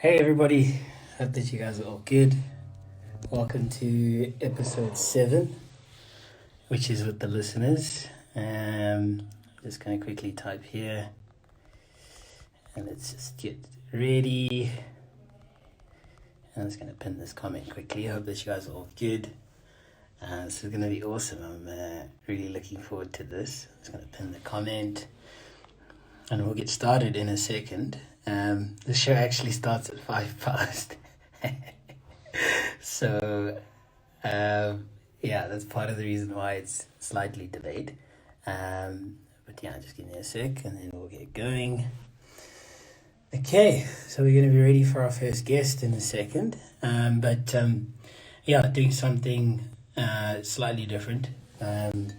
Hey everybody, hope that you guys are all good. Welcome to episode 7, which is with the listeners. Just gonna quickly type here and let's just get ready. I'm just gonna pin this comment quickly. Hope that you guys are all good. This is gonna be awesome. I'm really looking forward to this. I'm just gonna pin the comment and we'll get started in a second. The show actually starts at 5 past. So, yeah, that's part of the reason why it's slightly delayed. But yeah, just give me a sec and then we'll get going. Okay, so we're going to be ready for our first guest in a second. Yeah, doing something slightly different. On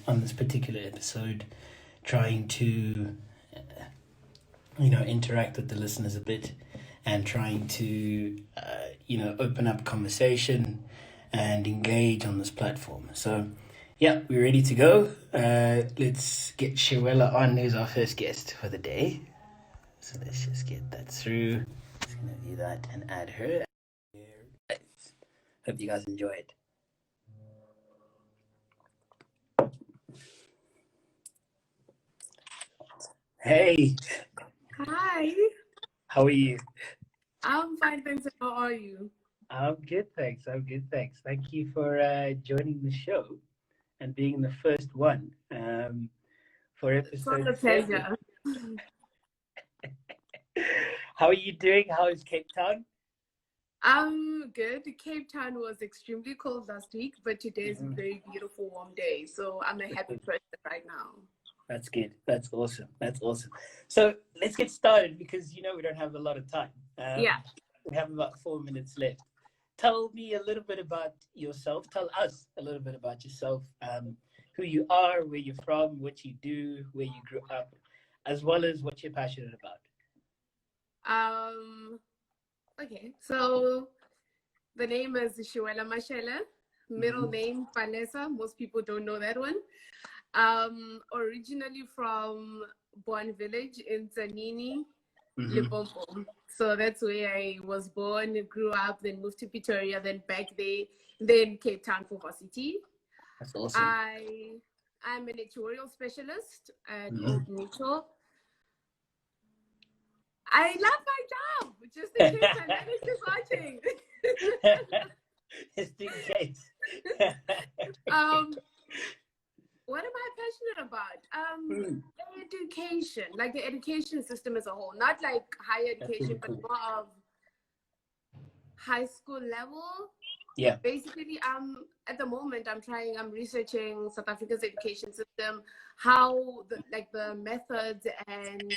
this particular episode, trying to interact with the listeners a bit and trying to open up conversation and engage on this platform. So yeah, we're ready to go. Let's get Shawela on, who's our first guest for the day. So let's just get that through. Just gonna do that and add her. Hope you guys enjoy it. Hey, Hi, how are you? I'm fine, thanks. How are you? I'm good, thanks. Thank you for joining the show and being the first one for It's not episode a 7. pleasure. How are you doing? How is Cape Town? I'm good. Cape Town was extremely cold last week, but today is a Mhm. very beautiful, warm day. So I'm a happy person right now. That's good. That's awesome. So let's get started because we don't have a lot of time. Yeah. We have about 4 minutes left. Tell me a little bit about yourself. Tell us a little bit about yourself. Who you are, where you're from, what you do, where you grew up, as well as what you're passionate about. Um. Okay. So the name is Shuela Mashele. Middle Mm-hmm. name Palesa. Most people don't know that one. Originally from Bon Village in Zanini, Mm-hmm. Limpopo. So that's where I was born, grew up, then moved to Pretoria, then back there, then Cape Town for varsity. That's awesome. I'm an actuarial specialist at Mm-hmm. Old Mutual. I love my job, just in case my manager's watching. Just in case. um, what am I passionate about? Mm, Education, like the education system as a whole, not like higher that's education, really but cool. more of high school level. Yeah. Basically, at the moment I'm researching South Africa's education system, how the methods and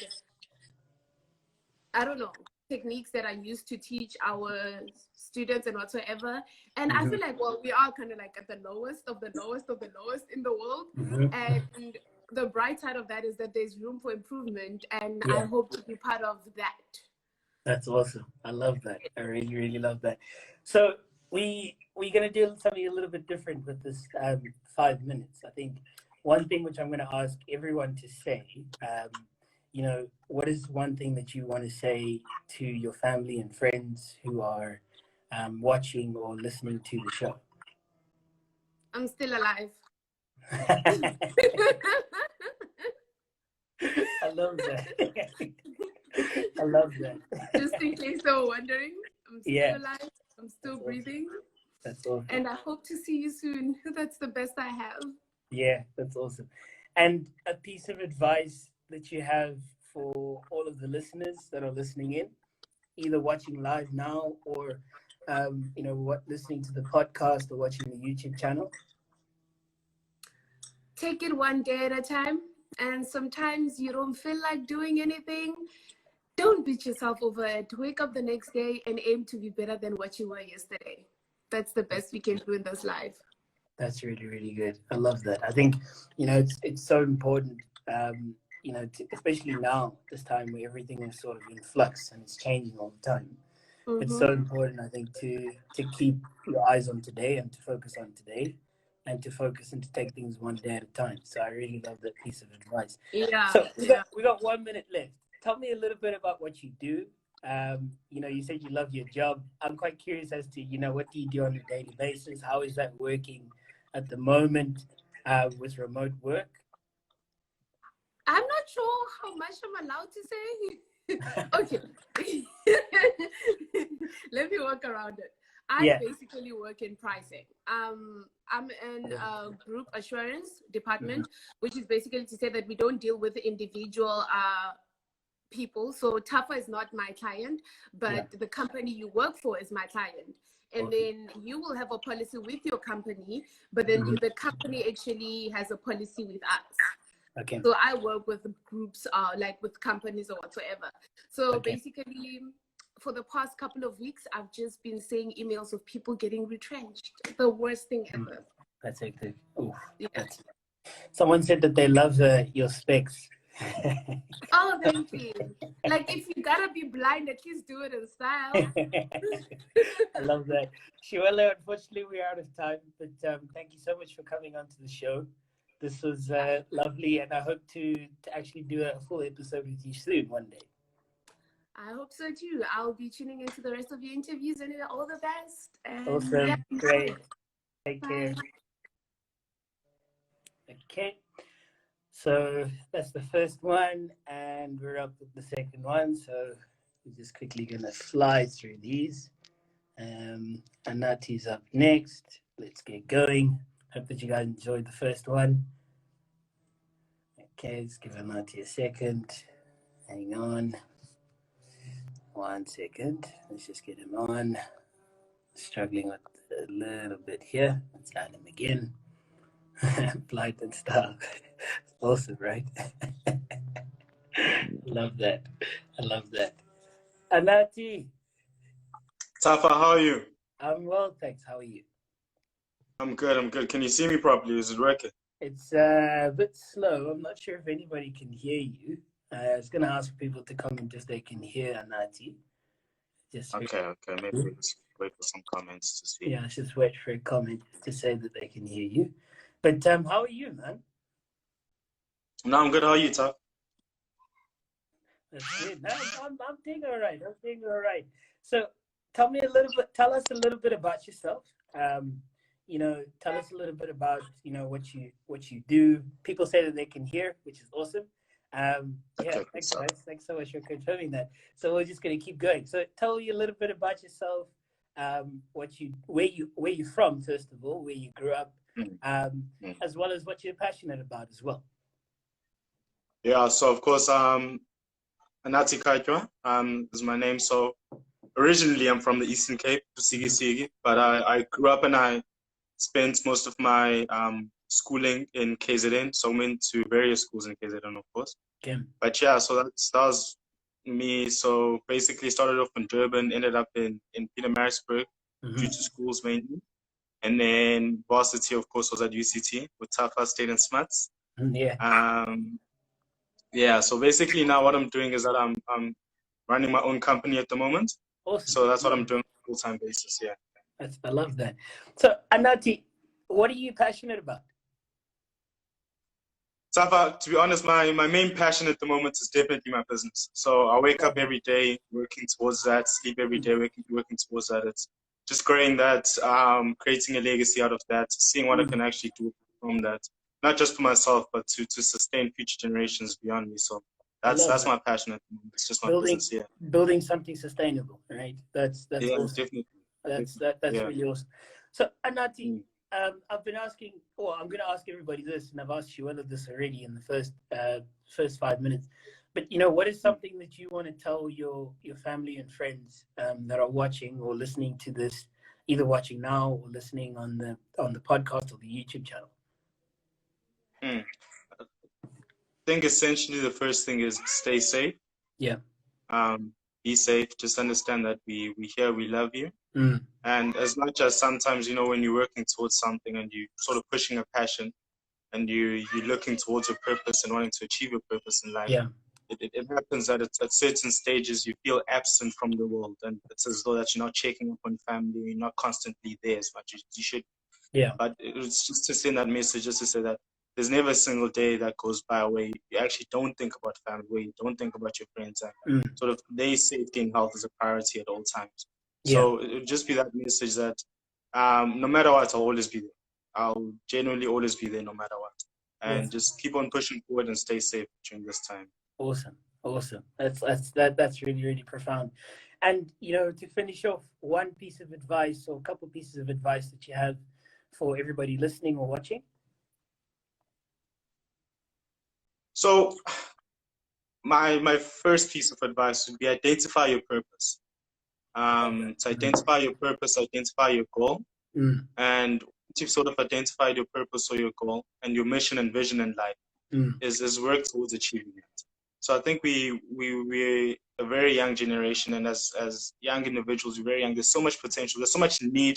I don't know techniques that are used to teach our students and whatsoever. And I Mm-hmm. feel like, well, we are kind of like at the lowest of the lowest of the lowest in the world. Mm-hmm. And the bright side of that is that there's room for improvement, and I Yeah. hope to be part of that. That's awesome. I love that. I really, really love that. So we're gonna do something a little bit different with this 5 minutes. I think one thing which I'm gonna ask everyone to say, what is one thing that you want to say to your family and friends who are watching or listening to the show? I'm still alive. I love that. I love that. Just in case they were wondering, I'm still Yeah, alive. I'm still that's awesome. breathing. That's awesome. And I hope to see you soon. That's the best I have. Yeah, that's awesome. And a piece of advice that you have for all of the listeners that are listening in, either watching live now or listening to the podcast or watching the YouTube channel. Take it one day at a time. And sometimes you don't feel like doing anything. Don't beat yourself over it. Wake up the next day and aim to be better than what you were yesterday. That's the best we can do in this life. That's really, really good. I love that. I think, it's so important, especially now, this time where everything is sort of in flux and it's changing all the time. It's so important, I think, to keep your eyes on today and to focus on today and to focus and to take things one day at a time. So I really love that piece of advice. Yeah. So we got 1 minute left. Tell me a little bit about what you do, You said you love your job. I'm quite curious as to, what do you do on a daily basis? How is that working at the moment with remote work? I'm not sure how much I'm allowed to say. Okay. Let me work around it. I Yeah. basically work in pricing. I'm in group assurance department, which is basically to say that we don't deal with individual people. So Tafa is not my client, but the company you work for is my client. And then you will have a policy with your company, but then the company actually has a policy with us. Okay. So I work with groups, like with companies or whatsoever. So basically, for the past couple of weeks, I've just been seeing emails of people getting retrenched. The worst thing ever. That's hectic. Oof, Yeah. Someone said that they love your specs. Oh, thank you. Like, if you gotta be blind, at least do it in style. I love that. Shuela, unfortunately, we're out of time, but thank you so much for coming onto the show. This was lovely, and I hope to actually do a full episode with you soon one day. I hope so too. I'll be tuning into the rest of your interviews and all the best. And Awesome. yeah, Great. Take bye. care. Okay. So that's the first one, and we're up with the second one. So we're just quickly going to fly through these. Anati's up next. Let's get going. Hope that you guys enjoyed the first one. Okay, let's give Anati a second. Hang on. 1 second. Let's just get him on. Struggling with a little bit here. Let's add him again. Blind and stuff. Awesome, right? Love that. I love that. Anati. Tafa, how are you? I'm well, thanks. How are you? I'm good. Can you see me properly? Is it working? It's a bit slow. I'm not sure if anybody can hear you. I was going to ask people to comment if they can hear Anati. Okay. Maybe we'll just wait for some comments to see. Yeah, let's just wait for a comment to say that they can hear you. But how are you, man? No, I'm good. How are you, Tafa? That's good. No, I'm doing all right. So tell us a little bit about yourself. Tell us a little bit about, what you do. People say that they can hear, which is awesome. Thanks guys. Thanks so much for confirming that. So we're just gonna keep going. So tell me a little bit about yourself, where you're from, first of all, where you grew up, as well as what you're passionate about as well. Yeah, so of course, Anati Kajwa is my name. So originally I'm from the Eastern Cape, Sigi, but I grew up and I spent most of my schooling in KZN. So I went to various schools in KZN, of course. Okay. But yeah, so that was me. So basically started off in Durban, ended up in Pietermaritzburg due to schools mainly. And then varsity, of course, was at UCT with Tafa State and Smuts. Yeah. So basically now what I'm doing is that I'm running my own company at the moment. Awesome. So that's what I'm doing on a full-time basis, yeah. I love that. So Anati, what are you passionate about? Tafa, to be honest, my main passion at the moment is definitely my business. So I wake up every day working towards that, sleep every day working towards that. It's just growing that, creating a legacy out of that, seeing what I can actually do from that, not just for myself, but to sustain future generations beyond me. So that's my passion at the moment. It's just my business, yeah. Building something sustainable, right? That's yeah, awesome. Definitely. That's really awesome. So Anati, I've been asking, or I'm going to ask everybody this, and I've asked Shuela this already in the first 5 minutes. But what is something that you want to tell your family and friends that are watching or listening to this, either watching now or listening on the podcast or the YouTube channel? I think essentially the first thing is stay safe. Yeah. Be safe. Just understand that we here, we love you. And as much as sometimes, when you're working towards something and you sort of pushing a passion and you're looking towards your purpose and wanting to achieve your purpose in life, it happens that at certain stages you feel absent from the world, and it's as though that you're not checking up on family, you're not constantly there as much as you should. Yeah. But it's just to send that message, just to say that there's never a single day that goes by where you actually don't think about family, where you don't think about your friends, and sort of their safety and health is a priority at all times. So it would just be that message that no matter what, I'll always be there. I'll genuinely always be there no matter what. And just keep on pushing forward and stay safe during this time. Awesome. That's really, really profound. And, to finish off, one piece of advice or a couple pieces of advice that you have for everybody listening or watching? So my first piece of advice would be identify your purpose. To identify your purpose, identify your goal. And once you've sort of identified your purpose or your goal and your mission and vision in life, is work towards achieving it. So I think we're a very young generation, and as young individuals, we're very young. There's so much potential. There's so much need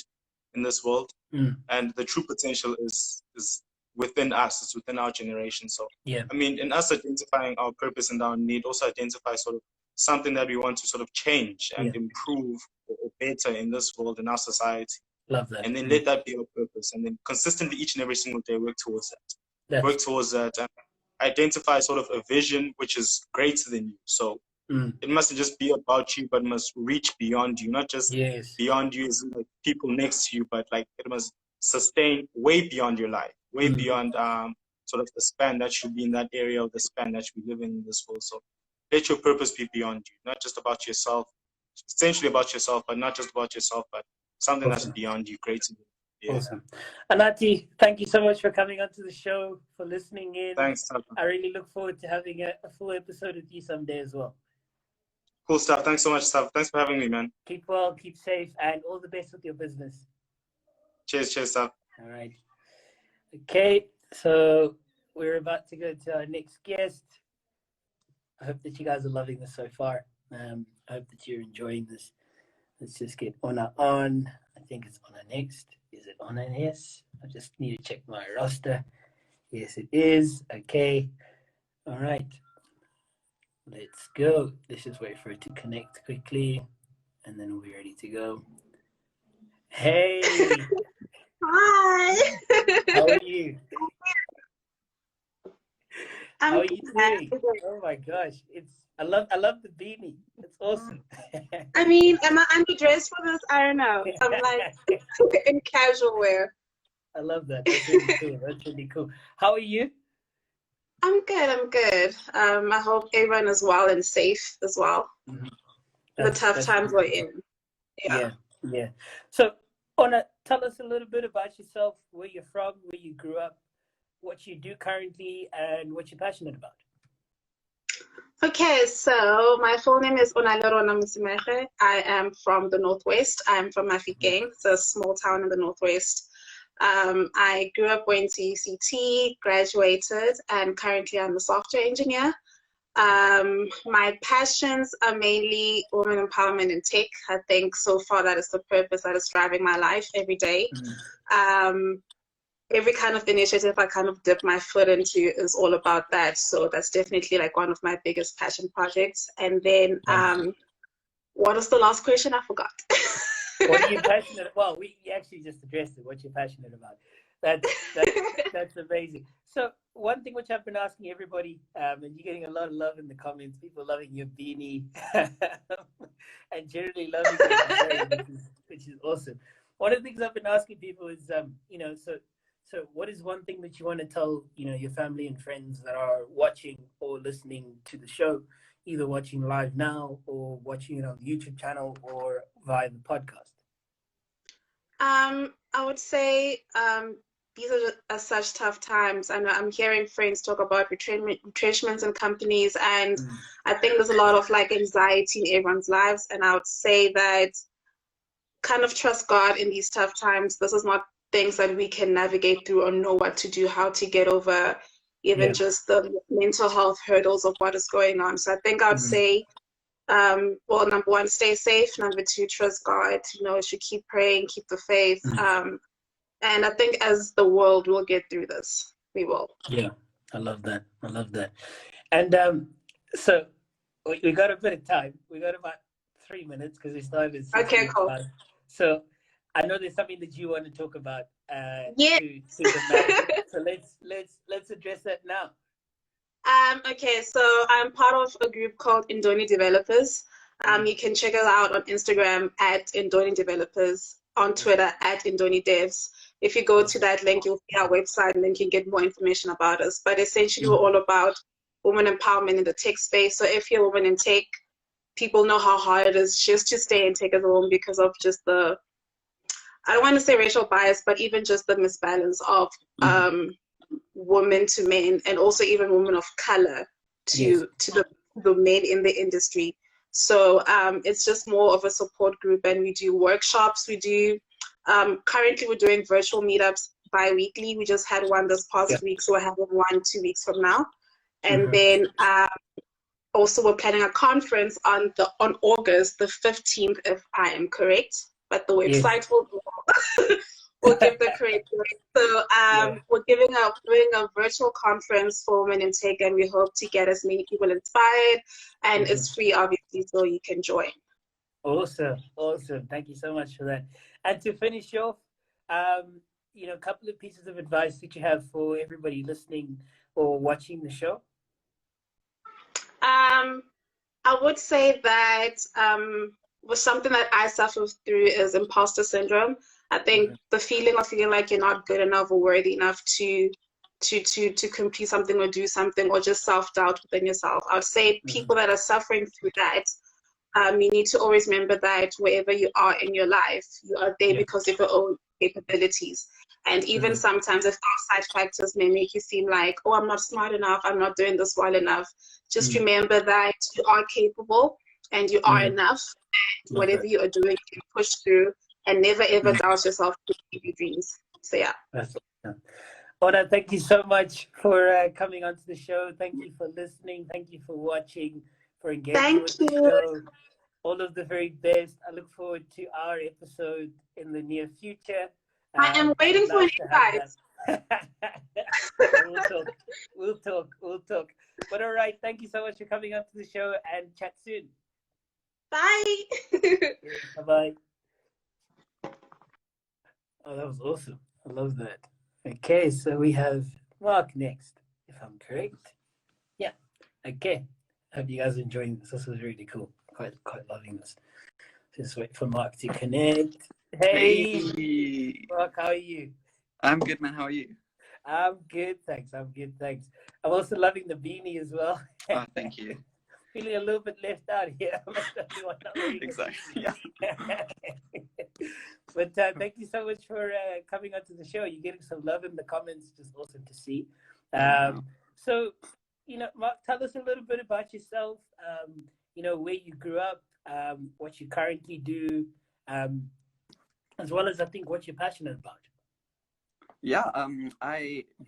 in this world, and the true potential is within us. It's within our generation. So I mean, in us identifying our purpose and our need, also identify sort of something that we want to sort of change and improve or better in this world, in our society. Love that. And then let that be our purpose, and then consistently each and every single day work towards that. Work towards that, and identify sort of a vision which is greater than you. So it mustn't just be about you, but it must reach beyond you. Not just beyond you as like people next to you, but like it must sustain way beyond your life, way beyond sort of the span that should be in that area of the span that you live in this world. So let your purpose be beyond you, not just about yourself, essentially about yourself, but not just about yourself, but something that's beyond you, greater than you. Awesome. Anati, thank you so much for coming onto the show, for listening in. Thanks. I really look forward to having a full episode with you someday as well. Cool stuff. Thanks so much, Stav. Thanks for having me, man. Keep well, keep safe, and all the best with your business. Cheers, Stav. All right. Okay, so we're about to go to our next guest. I hope that you guys are loving this so far. I hope that you're enjoying this. Let's just get Ona on. I think it's Ona next. Is it Ona? Yes. I just need to check my roster. Yes, it is. Okay. All right. Let's go. Let's just wait for it to connect quickly, and then we'll be ready to go. Hey. Hi. How are you? How are you doing? Good. Oh my gosh. I love the beanie. It's awesome. I mean, am I underdressed for this? I don't know. I'm like in casual wear. I love that. That's really cool. That's really cool. How are you? I'm good. I hope everyone is well and safe as well. The tough times we're in. Yeah. So, Ona, tell us a little bit about yourself, where you're from, where you grew up, what you do currently, and what you're passionate about. Okay, so my full name is Onalorona Musimehe. I am from the Northwest. I'm from Mafikeng. It's a small town in the Northwest. I grew up, went to UCT, graduated, and currently I'm a software engineer. My passions are mainly women empowerment and tech. I think so far that is the purpose that is driving my life every day. Every kind of initiative I kind of dip my foot into is all about that. So that's definitely like one of my biggest passion projects. And then, what was the last question? I forgot. What are you passionate about? Well, we actually just addressed it. What you're passionate about. That's amazing. So one thing which I've been asking everybody, and you're getting a lot of love in the comments, people loving your beanie, and generally loving what you're saying, which is awesome. One of the things I've been asking people is, so what is one thing that you want to tell, your family and friends that are watching or listening to the show, either watching live now or watching it on the YouTube channel or via the podcast? I would say these are such tough times. I know I'm hearing friends talk about retrenchments in companies, and I think there's a lot of like anxiety in everyone's lives. And I would say that kind of trust God in these tough times. This is not things that we can navigate through or know what to do, how to get over even just the mental health hurdles of what is going on. So I think I would say, well, number one, stay safe. Number two, trust God. You should keep praying, keep the faith. And I think as the world will get through this, we will. Yeah, I love that. And so we got a bit of time. We got about 3 minutes because we started. Okay, cool. So I know there's something that you want to talk about Yeah. to the man. So let's address that now. Okay, so I'm part of a group called Indoni Developers. You can check us out on Instagram at Indoni Developers, on Twitter at Indoni Devs. If you go to that link, you'll see our website and then you can get more information about us. But essentially, we're all about women empowerment in the tech space. So if you're a woman in tech, people know how hard it is just to stay in tech as a woman because of just the, I don't want to say racial bias, but even just the misbalance of women to men, and also even women of color to the men in the industry. So it's just more of a support group, and we do workshops. We do currently we're doing virtual meetups bi-weekly. We just had one this past week, so we're having one 2 weeks from now. And then also we're planning a conference on August the 15th, if I am correct. But the website will give the correct date. So we're doing a virtual conference for women in tech, and we hope to get as many people inspired. And it's free, obviously, so you can join. Awesome. Thank you so much for that. And to finish off, you know, a couple of pieces of advice that you have for everybody listening or watching the show. I would say that was something that I suffered through is imposter syndrome. I think the feeling of feeling like you're not good enough or worthy enough to complete something or do something, or just self-doubt within yourself. I would say people that are suffering through that, you need to always remember that wherever you are in your life, you are there because of your own capabilities. And even sometimes if outside factors may make you seem like, oh, I'm not smart enough, I'm not doing this well enough, just remember that you are capable and you are enough. And whatever you are doing, you can push through, and never ever doubt yourself to achieve your dreams. So yeah. That's awesome. Ona, thank you so much for coming onto the show. Thank you for listening. Thank you for watching, for engaging with the show. All of the very best. I look forward to our episode in the near future. I am waiting for you guys. We'll talk. But all right, thank you so much for coming onto the show, and chat soon. Bye. Bye-bye. Oh, that was awesome. I love that. Okay, so we have Mark next, if I'm correct. Yeah. Okay. Hope you guys are enjoying this. This was really cool. Quite loving this. Just wait for Mark to connect. Hey, Mark, how are you? I'm good, man. How are you? I'm good, thanks. I'm also loving the beanie as well. Oh, thank you. Feeling a little bit left out here. Exactly. Yeah. But thank you so much for coming onto the show. You're getting some love in the comments, just awesome to see. So, you know, Mark, tell us a little bit about yourself. You know, where you grew up, what you currently do, as well as I think what you're passionate about. Yeah.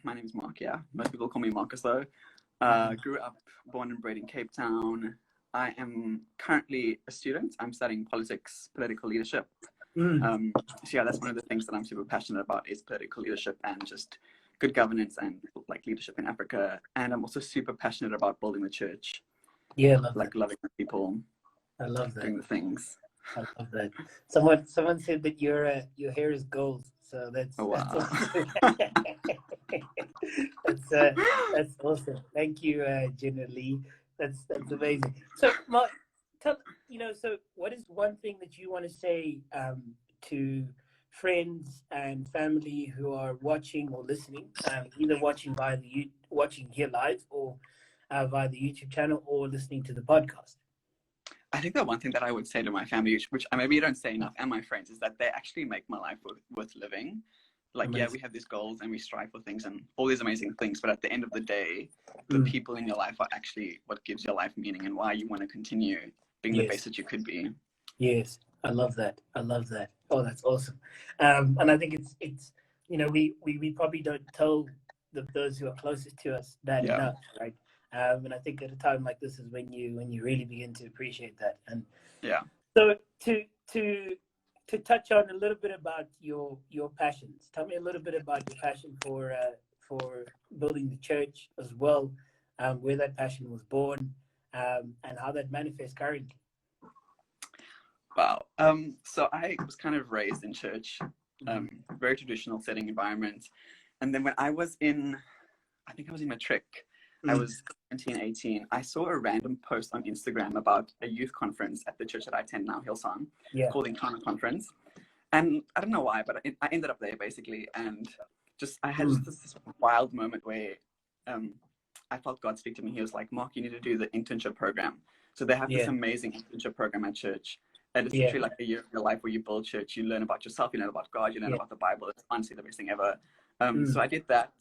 My name is Mark. Yeah, most people call me Marcus though. Grew up, born and bred in Cape Town. I am currently a student. I'm studying political leadership. So yeah, that's one of the things that I'm super passionate about is political leadership and just good governance and like leadership in Africa. And I'm also super passionate about building the church. Yeah, loving the people. I love that. Doing the things. I love that. Someone said that your hair is gold, so that's that's awesome. Thank you, Jenna Lee. That's amazing. So, Mark, so what is one thing that you want to say to friends and family who are watching or listening, either watching watching here live or via the YouTube channel or listening to the podcast? I think the one thing that I would say to my family, which I maybe don't say enough, and my friends, is that they actually make my life worth living. Like, yeah, we have these goals and we strive for things and all these amazing things, but at the end of the day, the people in your life are actually what gives your life meaning and why you want to continue being the best that you could be. Yes, I love that. Oh, that's awesome. And I think it's you know, we probably don't tell those who are closest to us that enough, right? And I think at a time like this is when you really begin to appreciate that. And so to touch on a little bit about your passions, tell me a little bit about your passion for building the church as well, where that passion was born, and how that manifests currently. Wow. So I was kind of raised in church, very traditional setting environment. And then when I was I think I was in matric, I was 17, 18. I saw a random post on Instagram about a youth conference at the church that I attend now, Hillsong, called Encounter Conference. And I don't know why, but I ended up there basically. And I had just this wild moment where I felt God speak to me. He was like, Mark, you need to do the internship program. So they have this amazing internship program at church. And it's literally like a year of your life where you build church, you learn about yourself, you learn about God, you learn about the Bible. It's honestly the best thing ever. So I did that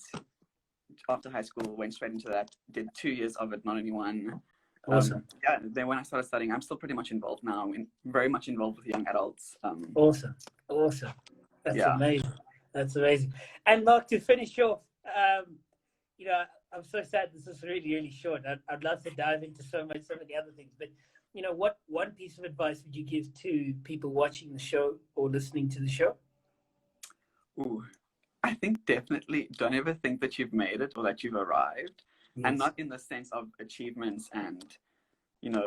after high school, went straight into that, did 2 years of it, not only one. Awesome. Then when I started studying, I'm still pretty much involved now, very much involved with young adults. Awesome. That's amazing. That's amazing. And Mark, to finish off, I'm so sad this is really, really short. I'd love to dive into so many other things, but what one piece of advice would you give to people watching the show or listening to the show? Ooh, I think definitely don't ever think that you've made it or that you've arrived, and not in the sense of achievements and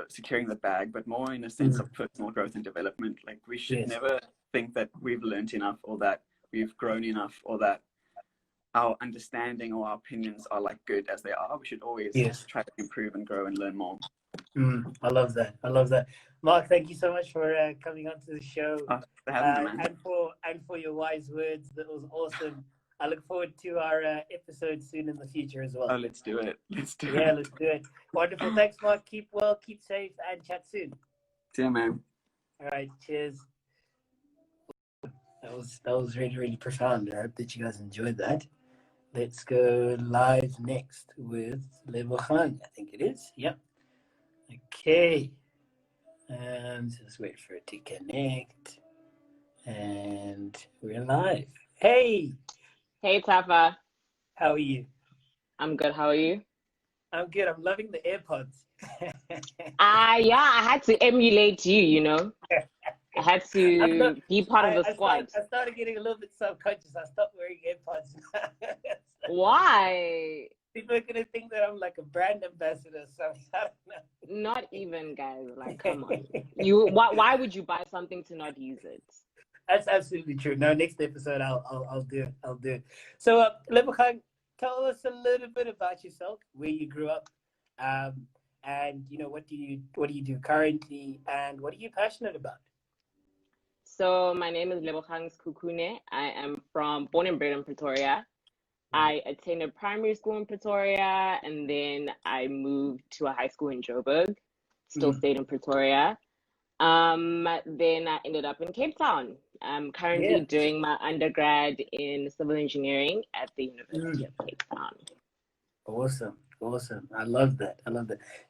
securing the bag, but more in a sense of personal growth and development. Like we should never think that we've learned enough or that we've grown enough or that our understanding or our opinions are like good as they are. We should always try to improve and grow and learn more. I love that. Mark, thank you so much for coming onto the show for having me, man. and for your wise words. That was awesome. I look forward to our episode soon in the future as well. Oh, let's do it. Let's do it. Wonderful. Thanks, Mark. Keep well, keep safe, and chat soon. See you, man. All right. Cheers. That was really, really profound. I hope that you guys enjoyed that. Let's go live next with Lebogang. I think it is. Yep. Okay. And just wait for it to connect. And we're live. Hey. Hey, Tafa. How are you? I'm good. How are you? I'm good. I'm loving the AirPods. I had to emulate you, I had to be part of the squad. I started getting a little bit self-conscious. I stopped wearing AirPods. Why? People are going to think that I'm like a brand ambassador. So I don't know. Not even, guys. Like, come on. Why would you buy something to not use it? That's absolutely true. No, next episode I'll do it. I'll do it. So, Lebogang, tell us a little bit about yourself, where you grew up, and what do you do currently, and what are you passionate about? So my name is Lebogang Kukune. I am born and bred in Pretoria. I attended primary school in Pretoria, and then I moved to a high school in Joburg. Still stayed in Pretoria. Then I ended up in Cape Town. I'm currently doing my undergrad in civil engineering at the University of Cape Town. Awesome. I love that.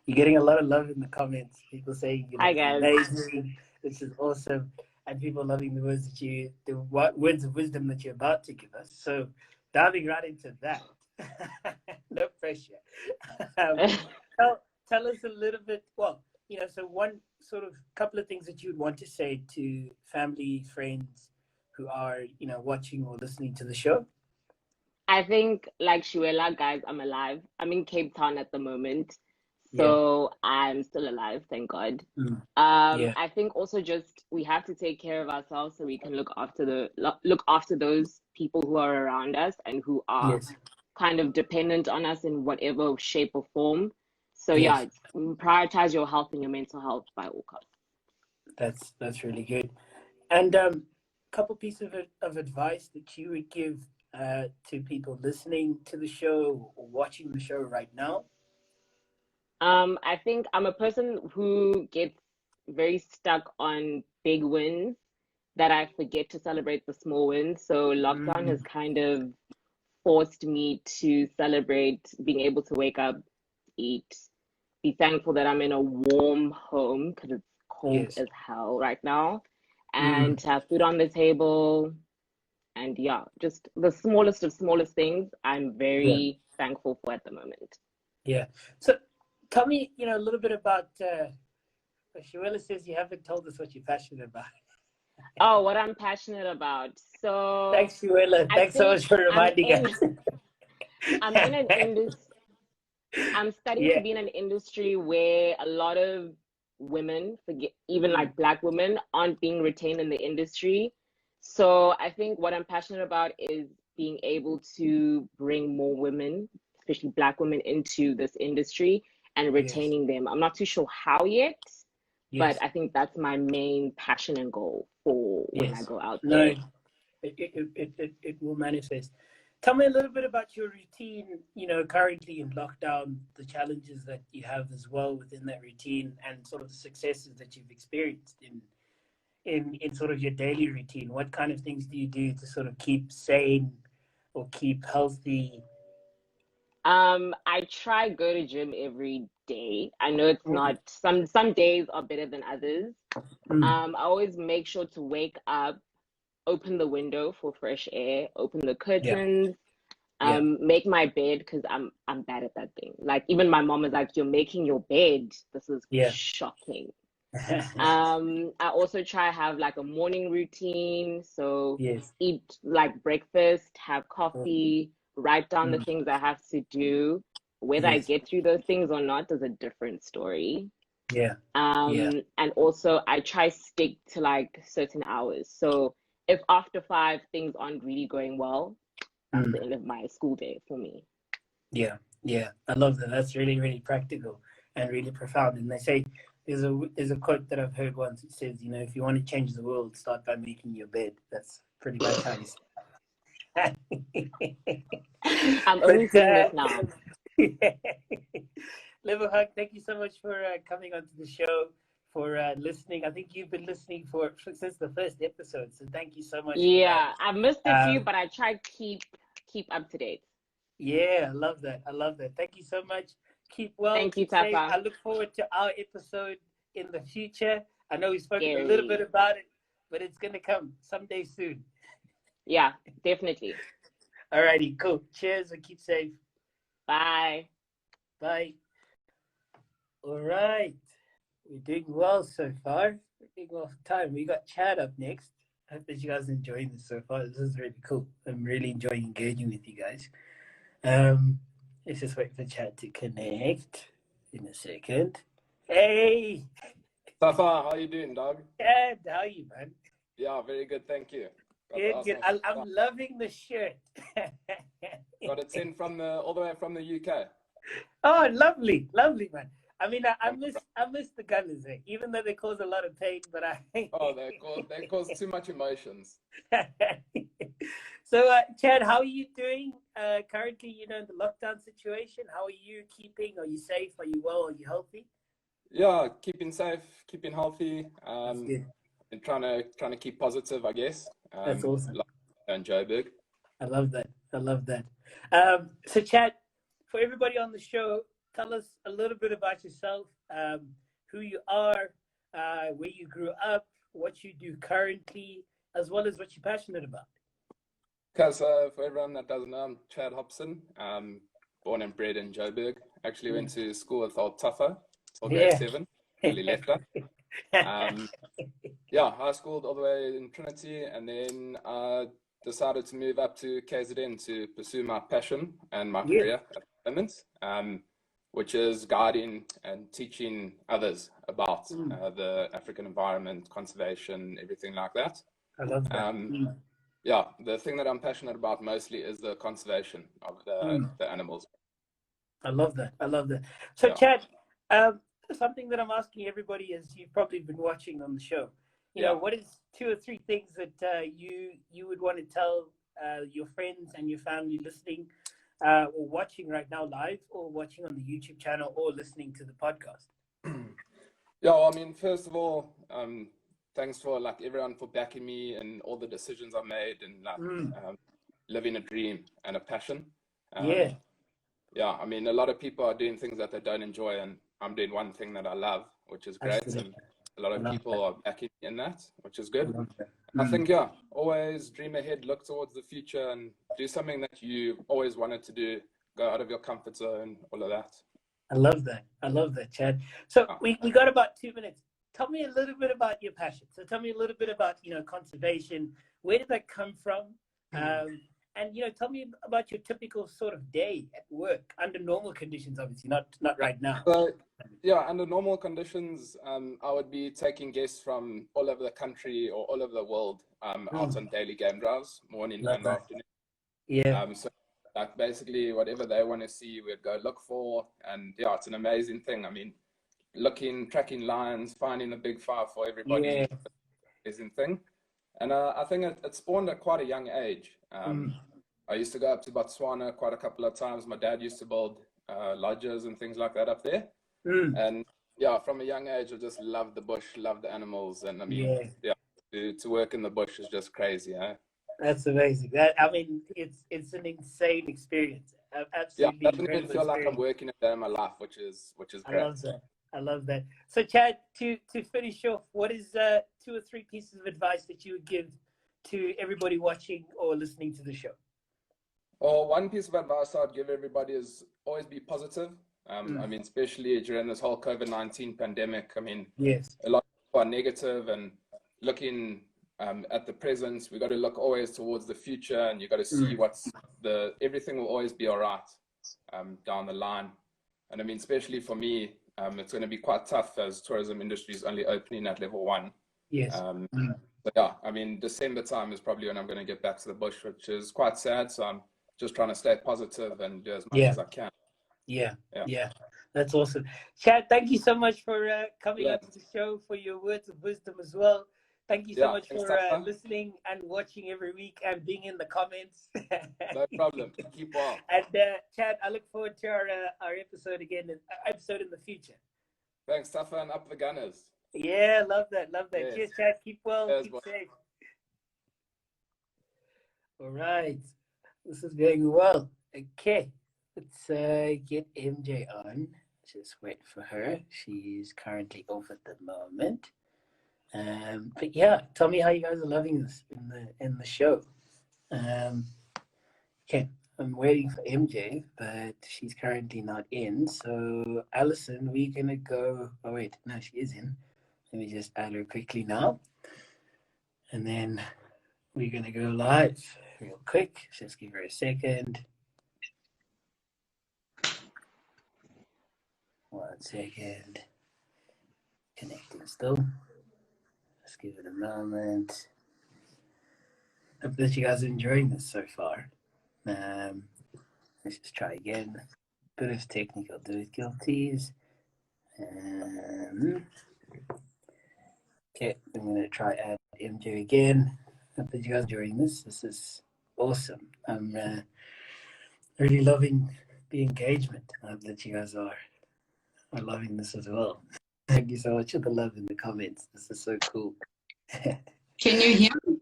You're getting a lot of love in the comments. People saying hi guys. Amazing. This is awesome. And people loving the words of wisdom that you're about to give us. So diving right into that. No pressure. Tell us a little bit, so one sort of couple of things that you would want to say to family, friends who are, watching or listening to the show. I think, like Shuela, guys, I'm alive. I'm in Cape Town at the moment. So I'm still alive, thank God. I think also just we have to take care of ourselves so we can look after those people who are around us and who are kind of dependent on us in whatever shape or form. So prioritize your health and your mental health by all costs. That's really good. And couple pieces of advice that you would give to people listening to the show or watching the show right now. I think I'm a person who gets very stuck on big wins that I forget to celebrate the small wins. So lockdown has kind of forced me to celebrate being able to wake up, eat, be thankful that I'm in a warm home because it's cold as hell right now, and to have food on the table, and just the smallest of smallest things I'm very thankful for at the moment. So tell me, a little bit about, Shuela says you haven't told us what you're passionate about. Oh, what I'm passionate about. So thanks, Shuela. Thanks so much for reminding us. I'm in an industry. I'm studying to be in an industry where a lot of women, forget even like Black women, aren't being retained in the industry. So I think what I'm passionate about is being able to bring more women, especially Black women, into this industry and Yes. retaining them. I'm not too sure how yet, but Yes. I think that's my main passion and goal for when I Yes. go out No, there. it will manifest. Tell me a little bit about your routine, currently in lockdown, the challenges that you have as well within that routine, and sort of the successes that you've experienced in sort of your daily routine. What kind of things do you do to sort of keep sane or keep healthy? I try go to gym every day. I know it's Mm, not some days are better than others. mm, I always make sure to wake up, open the window for fresh air, open the yeah, curtains, yeah. make my bed because I'm bad at that thing. Like even my mom is like, "You're making your bed. This is Yeah. shocking." I also try have like a morning routine. So Yes. eat like breakfast, have Mm, coffee, write down the mm, things I have to do. Whether I yes. get through those things or not is a different story. Yeah. Yeah. And also I try stick to like certain hours. So if after 5 things aren't really going well, that's Mm, the end of my school day for me. yeah. Yeah. I love that. That's really, really practical and really profound. And they say there's a quote that I've heard once. It says, if you want to change the world, start by making your bed. That's pretty much how you start. I'm only But seeing this now. Liver Hug, thank you so much for coming onto the show, for listening. I think you've been listening since the first episode, so thank you so much for that. Yeah, I missed a few, Um, but I try keep up to date. yeah, I love that. I love that. Thank you so much. Keep well, Thank you, keep safe. Tapa. I look forward to our episode in the future. I know we've spoken a little bit Scary. about it, but it's going to come someday soon. Yeah, definitely. Alrighty, cool. Cheers and keep safe. Bye. Bye. All right. We're doing well so far. We're doing well for time. We got Chad up next. I hope that you guys are enjoying this so far. This is really cool. I'm really enjoying engaging with you guys. Let's just wait for Chad to connect in a second. Hey, Safa, how you doing, dog? Chad, how are you, man? Yeah, very good, thank you. Good, good. I'm loving the shirt. Got it sent from all the way from the UK. Oh, lovely, lovely, man. I mean, I miss the gunners, even though they cause a lot of pain. But Oh, they cause too much emotions. So, Chad, how are you doing currently? In the lockdown situation, how are you keeping? Are you safe? Are you well? Are you healthy? Yeah, keeping safe, keeping healthy. That's good. And trying to keep positive, I guess. That's awesome. And Joburg. I love that. I love that. So, Chad, for everybody on the show, tell us a little bit about yourself, who you are, where you grew up, what you do currently, as well as what you're passionate about. Okay, so for everyone that doesn't know, I'm Chad Hobson. Born and bred in Joburg. Actually went to school with old Tuffa till grade 7. Really left her. Yeah, high school all the way in Trinity, and then decided to move up to KZN to pursue my passion and my career at the moment, which is guiding and teaching others about the African environment, conservation, everything like that. I love that. Yeah, the thing that I'm passionate about mostly is the conservation of the animals. I love that. I love that. So, yeah. Chad, something that I'm asking everybody is you've probably been watching on the show. You know, what is 2 or 3 things that you would want to tell your friends and your family listening or watching right now live, or watching on the YouTube channel, or listening to the podcast? Yeah, well, I mean, first of all, thanks for everyone for backing me and all the decisions I made, and living a dream and a passion. Yeah, I mean, a lot of people are doing things that they don't enjoy, and I'm doing one thing that I love, which is great. Absolutely. And a lot of people are backing me in that, which is good. I think, always dream ahead, look towards the future, and do something that you always wanted to do. Go out of your comfort zone, all of that. I love that. I love that, Chad. So we got about 2 minutes. Tell me a little bit about your passion. So tell me a little bit about, conservation. Where did that come from? And tell me about your typical sort of day at work under normal conditions. Obviously, not right now. So, yeah, under normal conditions, I would be taking guests from all over the country or all over the world out on daily game drives, morning Love and that. afternoon. Yeah. So like basically whatever they want to see, we'd go look for, and yeah, it's an amazing thing. I mean, tracking lines, finding a big five for everybody, Yeah. amazing thing. And I think it spawned at quite a young age. I used to go up to Botswana quite a couple of times. My dad used to build lodges and things like that up there. And yeah, from a young age, I just loved the bush, loved the animals. And I mean, yeah, to work in the bush is just crazy, huh? That's amazing. I mean, it's an insane experience. Yeah, Absolutely it doesn't even incredible feel like I'm experience. working a day in my life, which is I great. love that. I love that. So, Chad, to finish off, what is 2 or 3 pieces of advice that you would give to everybody watching or listening to the show? Well, one piece of advice I'd give everybody is always be positive. I mean, especially during this whole COVID-19 pandemic. I mean, Yes. a lot of people are negative and looking at the present. We got to look always towards the future, and you got to see everything will always be all right down the line. And I mean, especially for me, it's going to be quite tough as tourism industry is only opening at level 1. Yes. But yeah, I mean, December time is probably when I'm going to get back to the bush, which is quite sad. So I'm just trying to stay positive and do as much as I can. Yeah. That's awesome. Chad, thank you so much for coming onto the show, for your words of wisdom as well. Thank you so much for listening and watching every week and being in the comments. No problem. Keep well. And Chad, I look forward to our episode again, episode in the future. Thanks, Tafa, and up the Gunners. Yeah, love that. Yes. Cheers, Chad. Keep well. Cheers, keep boy. safe. All right. This is going well. Okay. Let's get MJ on. Just wait for her. She's currently off at the moment. But yeah, tell me how you guys are loving this in the show. Okay, I'm waiting for MJ, but she's currently not in. So Alison, we're gonna go. Oh wait, no, she is in. Let me just add her quickly now, and then we're gonna go live real quick. Just give her a second. 1 second. Connecting still. Let's give it a moment. Hope that you guys are enjoying this so far. Let's just try again. Bit of technical difficulties. Okay, I'm going to try add MJ again. Hope that you guys are enjoying this. This is awesome. I'm really loving the engagement. I hope that you guys are loving this as well. Thank you so much for the love in the comments. This is so cool. Can you hear me?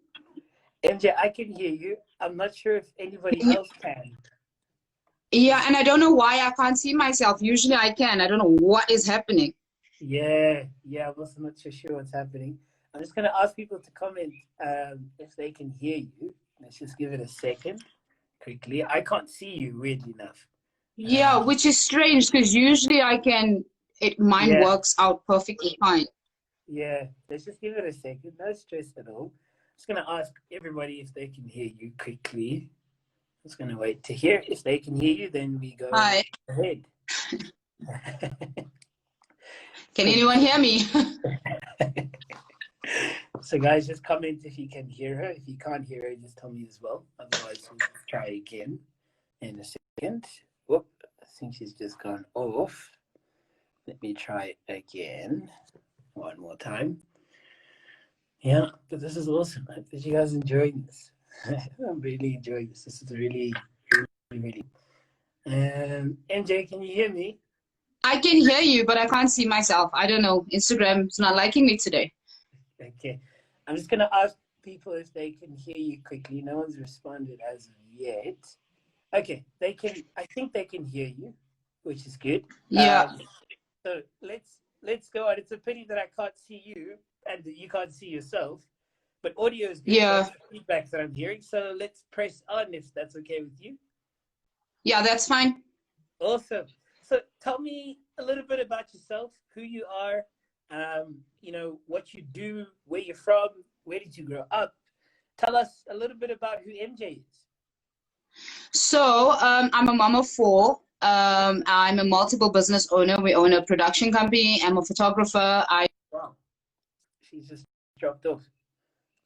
MJ, I can hear you. I'm not sure if anybody else can. Yeah, and I don't know why I can't see myself. Usually I can. I don't know what is happening. Yeah, I'm also not so sure what's happening. I'm just going to ask people to comment if they can hear you. Let's just give it a second quickly. I can't see you, weirdly enough. Yeah, which is strange because usually I can, mine works out perfectly fine. Yeah, let's just give it a second. No stress at all. I'm just going to ask everybody if they can hear you quickly. I'm just going to wait to hear. If they can hear you, then we go ahead. Can anyone hear me? So guys, just comment if you can hear her. If you can't hear her, just tell me as well. Otherwise, we'll try again in a second. Whoop, I think she's just gone off. Let me try again. One more time. Yeah, but this is awesome. I hope that you guys are enjoying this. I'm really enjoying this. This is really. MJ, can you hear me? I can hear you, but I can't see myself. I don't know. Instagram's not liking me today. Okay. I'm just going to ask people if they can hear you quickly. No one's responded as of yet. Okay, they can. I think they can hear you, which is good. Yeah. So let's go on. It's a pity that I can't see you and that you can't see yourself, but audio is good. Yeah. That's the feedback that I'm hearing. So let's press on if that's okay with you. Yeah, that's fine. Awesome. So tell me a little bit about yourself, who you are, what you do, where you're from, where did you grow up? Tell us a little bit about who MJ is. So I'm a mom of four. I'm a multiple business owner. We own a production company. I'm a photographer. Wow, she's just dropped off.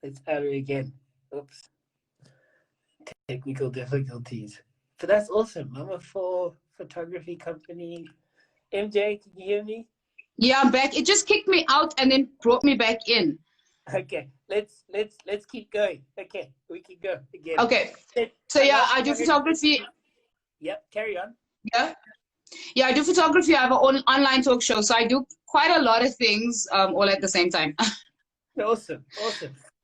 Let's add her again. Oops, technical difficulties. But that's awesome. Mama for photography company. MJ, can you hear me? Yeah, I'm back. It just kicked me out and then brought me back in. Okay, let's keep going. Okay, we can go again. Okay. So yeah, I do photography. Yep, carry on. Yeah, I do photography. I have an online talk show, so I do quite a lot of things all at the same time. Awesome.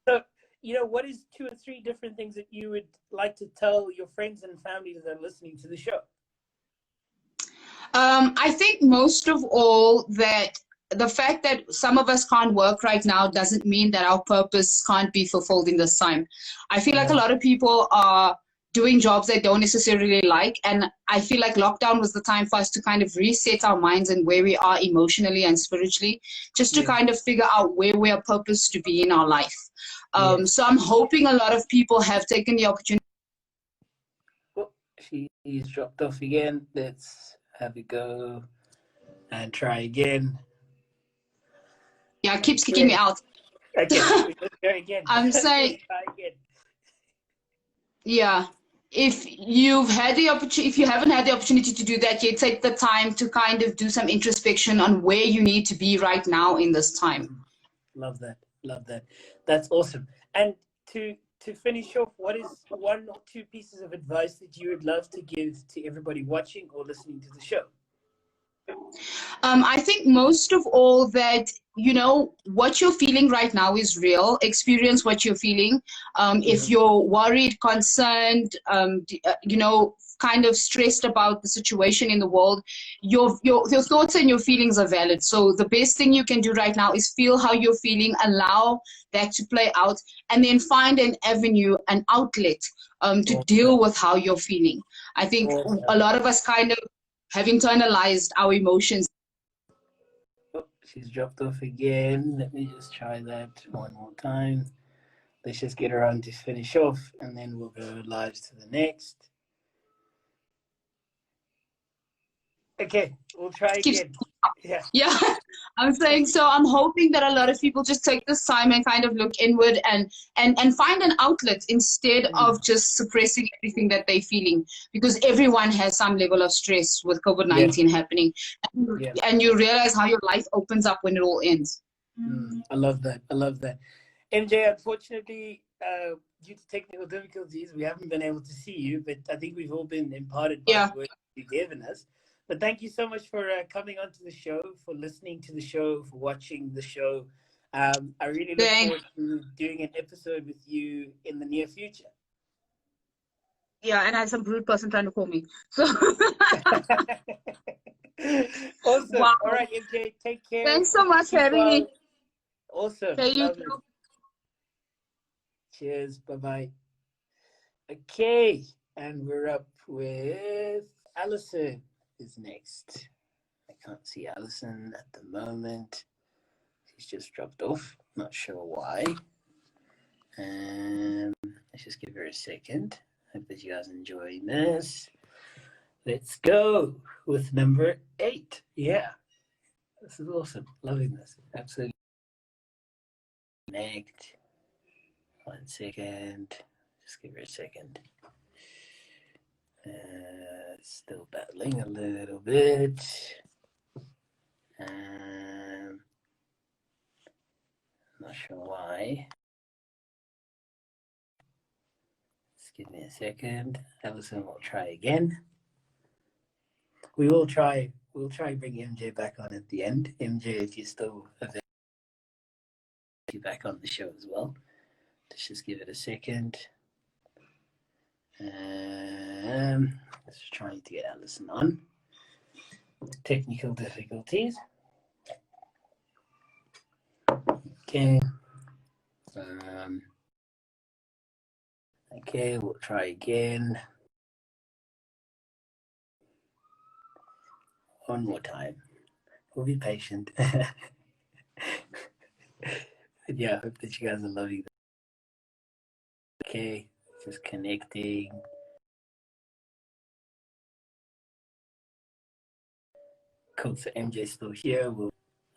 So, what is 2 or 3 different things that you would like to tell your friends and family that are listening to the show? I think most of all that the fact that some of us can't work right now doesn't mean that our purpose can't be fulfilled in this time. I feel like a lot of people are doing jobs they don't necessarily like, and I feel like lockdown was the time for us to kind of reset our minds and where we are emotionally and spiritually, just to kind of figure out where we are purposed to be in our life. So I'm hoping a lot of people have taken the opportunity. Oh, she's dropped off again. Let's have a go and try again. Yeah, it keeps kicking me out. Okay, let's go again. I'm saying, try again. yeah. If you haven't had the opportunity to do that yet, take the time to kind of do some introspection on where you need to be right now in this time. Love that. That's awesome. And to finish off, what is 1 or 2 pieces of advice that you would love to give to everybody watching or listening to the show? I think most of all that, what you're feeling right now is real. Experience what you're feeling. If you're worried, concerned, kind of stressed about the situation in the world, your thoughts and your feelings are valid. So the best thing you can do right now is feel how you're feeling, allow that to play out, and then find an avenue, an outlet to deal with how you're feeling. I think a lot of us kind of have internalized our emotions. Oh, she's dropped off again. Let me just try that one more time. Let's just get around to finish off, and then we'll go live to the next. Okay, we'll try again. Yeah. I'm saying, so I'm hoping that a lot of people just take this time and kind of look inward and find an outlet instead of just suppressing everything that they're feeling, because everyone has some level of stress with COVID-19 happening, and you realize how your life opens up when it all ends. I love that. MJ, unfortunately, due to technical difficulties, we haven't been able to see you, but I think we've all been imparted by the work you've given us. But thank you so much for coming onto the show, for listening to the show, for watching the show. I really look forward to doing an episode with you in the near future. Yeah, and I have some rude person trying to call me. So awesome. Wow. All right, MJ, take care. Thanks so much for having me. Awesome. Okay, you too. Cheers. Bye-bye. Okay, and we're up with Allison is next. I can't see Allison at the moment. She's just dropped off. Not sure why. Let's just give her a second. Hope that you guys are enjoying this. Let's go with number 8. Yeah, this is awesome. Loving this. Absolutely. Connect. 1 second. Just give her a second. Still battling a little bit. Not sure why. Just give me a second. Allison will try again. We'll try bring MJ back on at the end. MJ, if you're still available, you back on the show as well. Let's just give it a second. Just trying to get Allison on. Technical difficulties. Okay. Okay, we'll try again. One more time. We'll be patient. Yeah, I hope that you guys are loving it. Okay, just connecting. Cool. So MJ's still here.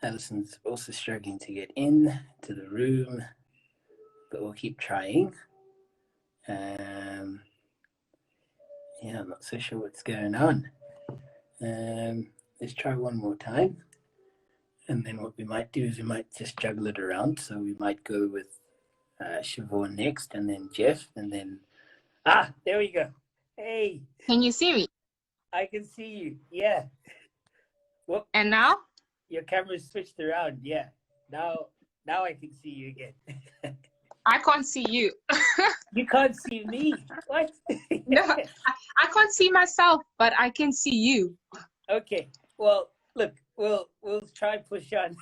Alison's also struggling to get in to the room, but we'll keep trying. Yeah, I'm not so sure what's going on. Let's try one more time. And then what we might do is we might just juggle it around. So we might go with Siobhan next, and then Jeff, and then... there we go. Hey. Can you see me? I can see you. Yeah. Well, and now? Your camera's switched around. Yeah. Now I can see you again. I can't see you. You can't see me. What? No, I can't see myself, but I can see you. Okay. Well, look, we'll try and push on.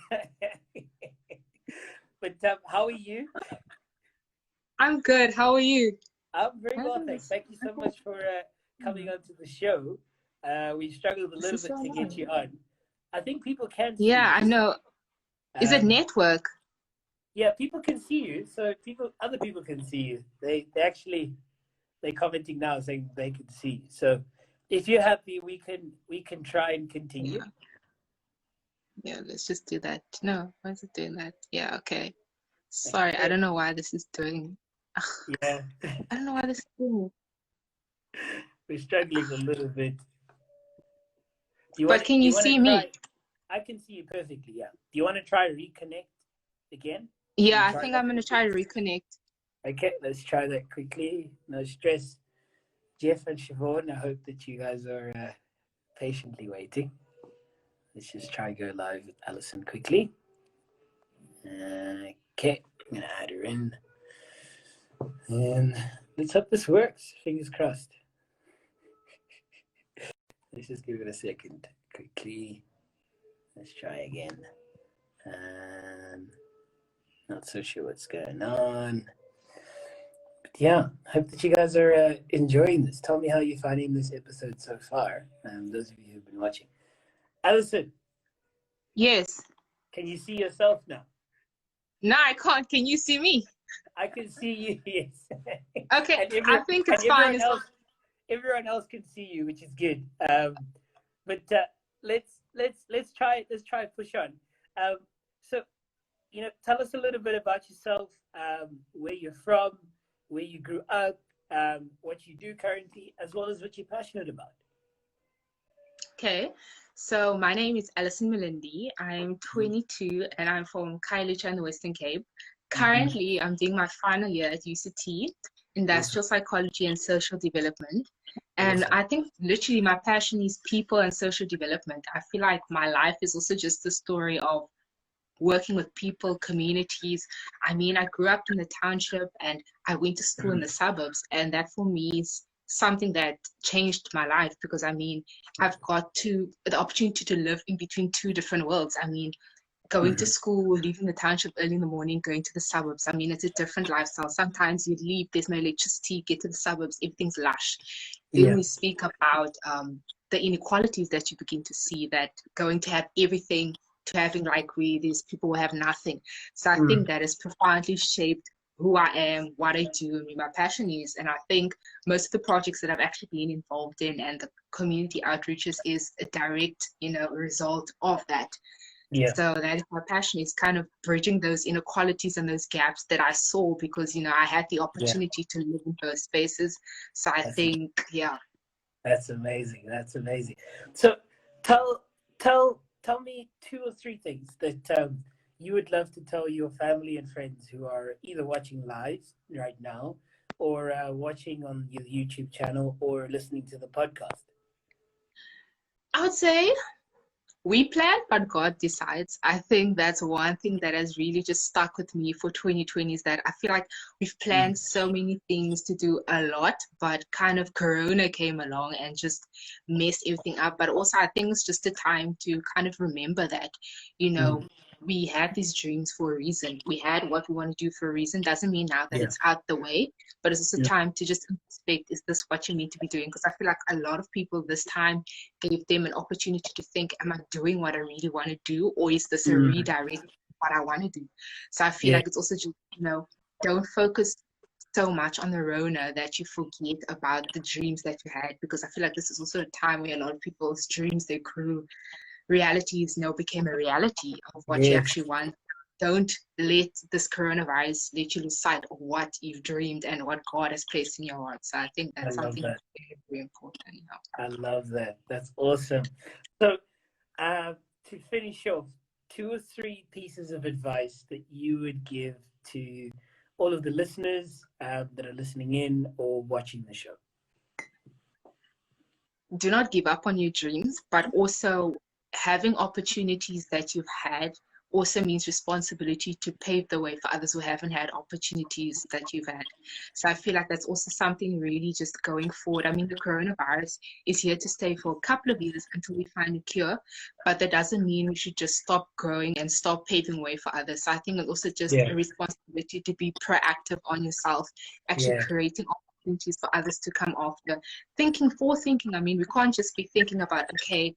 But how are you? I'm good. How are you? I'm very well, thanks. Thank you so much for coming onto the show. We struggled a little bit to get you on. I think people can see you. Yeah, I know. Is it network? Yeah, people can see you. So other people can see you. They're commenting now saying they can see you. So if you're happy, we can try and continue. Yeah, let's just do that. No, why is it doing that? Yeah, okay. Sorry, I don't know why this is doing. Yeah. I don't know why this is doing. We're struggling a little bit. But can you see me? I can see you perfectly, yeah. Do you want to try reconnect again? Yeah, I think I'm going to try to reconnect. Okay, let's try that quickly. No stress. Jeff and Siobhan, I hope that you guys are patiently waiting. Let's just try go live with Alison quickly. Okay, I'm going to add her in. And let's hope this works. Fingers crossed. Let's just give it a second quickly. Let's try again. Not so sure what's going on. But yeah, hope that you guys are enjoying this. Tell me how you're finding this episode so far. Those of you who've been watching. Alison. Yes. Can you see yourself now? No, I can't. Can you see me? I can see you, yes. Okay, I think it's fine. Everyone else can see you, which is good. But let's try push on. So, tell us a little bit about yourself, where you're from, where you grew up, what you do currently, as well as what you're passionate about. Okay, so my name is Alison Melindi. I'm 22 and I'm from Khayelitsha in the Western Cape. Currently, I'm doing my final year at UCT, Industrial Psychology and Social Development. And I think literally my passion is people and social development. I feel like my life is also just the story of working with people, communities. I mean, I grew up in the township and I went to school in the suburbs. And that for me is something that changed my life because, I mean, I've got the opportunity to live in between two different worlds. I mean, going to school, leaving the township early in the morning, going to the suburbs. I mean, it's a different lifestyle. Sometimes you leave, there's no electricity, get to the suburbs, everything's lush. Then we speak about the inequalities that you begin to see, that going to have everything to having like where these people who have nothing. So I think that has profoundly shaped who I am, what I do, and my passion is. And I think most of the projects that I've actually been involved in and the community outreaches is a direct, result of that. Yeah. So that is my passion, is kind of bridging those inequalities and those gaps that I saw because, I had the opportunity to live in those spaces. So I think, That's amazing. That's amazing. So tell me 2 or 3 things that you would love to tell your family and friends who are either watching live right now or watching on your YouTube channel or listening to the podcast. I would say we plan, but God decides. I think that's one thing that has really just stuck with me for 2020 is that I feel like we've planned so many things to do a lot, but kind of Corona came along and just messed everything up. But also I think it's just a time to kind of remember that, we had these dreams for a reason. We had what we want to do for a reason. Doesn't mean now that it's out the way, but it's also time to just inspect, is this what you need to be doing? Because I feel like a lot of people this time gave them an opportunity to think, am I doing what I really want to do? Or is this a redirect of what I want to do? So I feel like it's also just, don't focus so much on the Rona that you forget about the dreams that you had, because I feel like this is also a time where a lot of people's dreams, they grew. realities, became a reality of what you actually want. Don't let this coronavirus let you lose sight of what you've dreamed and what God has placed in your heart. So I think that's something very, very important. I love that. That's awesome. So to finish off, 2 or 3 pieces of advice that you would give to all of the listeners that are listening in or watching the show. Do not give up on your dreams, but also having opportunities that you've had also means responsibility to pave the way for others who haven't had opportunities that you've had. So I feel like that's also something really just going forward. I mean, the coronavirus is here to stay for a couple of years until we find a cure, but that doesn't mean we should just stop growing and stop paving way for others. So I think it's also just a responsibility to be proactive on yourself, actually creating opportunities for others to come after. Thinking. I mean, we can't just be thinking about, okay,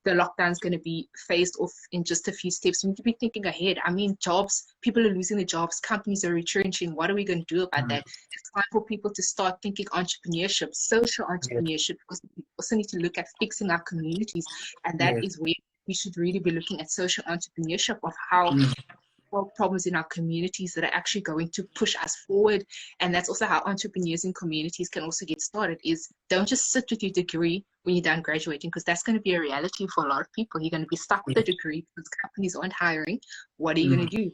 the lockdown is going to be phased off in just a few steps. We need to be thinking ahead. I mean, people are losing their jobs, companies are retrenching. What are we going to do about that? It's time for people to start thinking entrepreneurship, social entrepreneurship, because we also need to look at fixing our communities. And that is where we should really be looking at social entrepreneurship of how problems in our communities that are actually going to push us forward. And that's also how entrepreneurs in communities can also get started, is don't just sit with your degree when you're done graduating, because that's going to be a reality for a lot of people. You're going to be stuck with a degree because companies aren't hiring. What are you going to do?